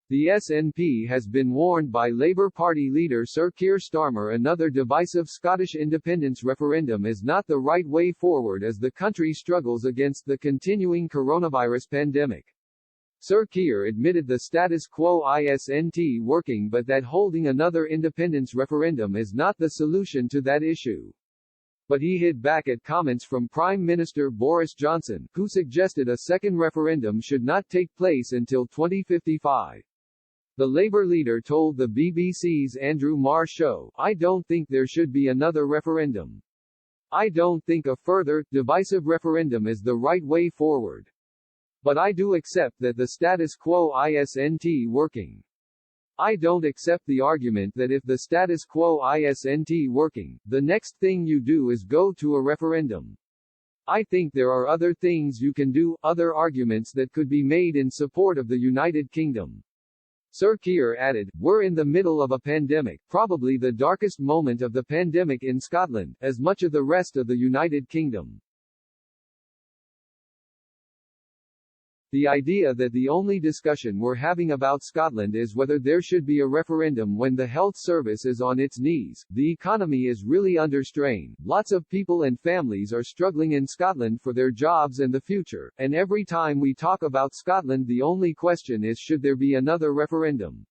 The SNP has been warned by Labour Party leader Sir Keir Starmer another divisive Scottish independence referendum is not the right way forward as the country struggles against the continuing coronavirus pandemic. Sir Keir admitted the status quo isn't working but that holding another independence referendum is not the solution to that issue. But he hit back at comments from Prime Minister Boris Johnson, who suggested a second referendum should not take place until 2055. The Labour leader told the BBC's Andrew Marr show, "I don't think there should be another referendum. I don't think a further, divisive referendum is the right way forward. But I do accept that the status quo isn't working. I don't accept the argument that if the status quo isn't working, the next thing you do is go to a referendum. I think there are other things you can do, other arguments that could be made in support of the United Kingdom." Sir Keir added, "We're in the middle of a pandemic, probably the darkest moment of the pandemic in Scotland, as much of the rest of the United Kingdom. The idea that the only discussion we're having about Scotland is whether there should be a referendum when the health service is on its knees, the economy is really under strain, lots of people and families are struggling in Scotland for their jobs and the future, and every time we talk about Scotland the only question is should there be another referendum."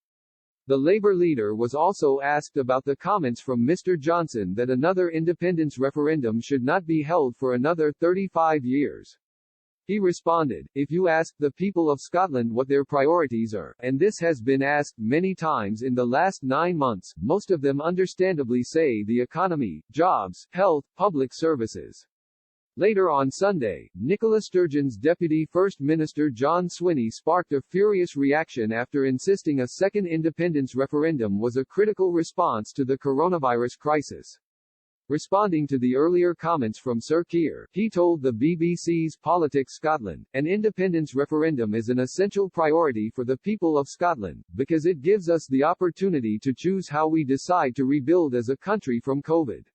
The Labour leader was also asked about the comments from Mr Johnson that another independence referendum should not be held for another 35 years. He responded, "If you ask the people of Scotland what their priorities are, and this has been asked many times in the last 9 months, most of them understandably say the economy, jobs, health, public services." Later on Sunday, Nicola Sturgeon's Deputy First Minister John Swinney sparked a furious reaction after insisting a second independence referendum was a critical response to the coronavirus crisis. Responding to the earlier comments from Sir Keir, he told the BBC's Politics Scotland, "An independence referendum is an essential priority for the people of Scotland, because it gives us the opportunity to choose how we decide to rebuild as a country from COVID.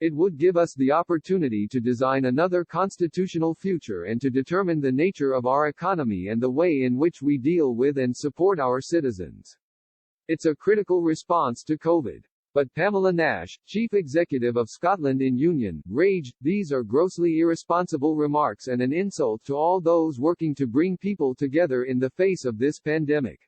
It would give us the opportunity to design another constitutional future and to determine the nature of our economy and the way in which we deal with and support our citizens. It's a critical response to COVID." But Pamela Nash, chief executive of Scotland in Union, raged, "These are grossly irresponsible remarks and an insult to all those working to bring people together in the face of this pandemic."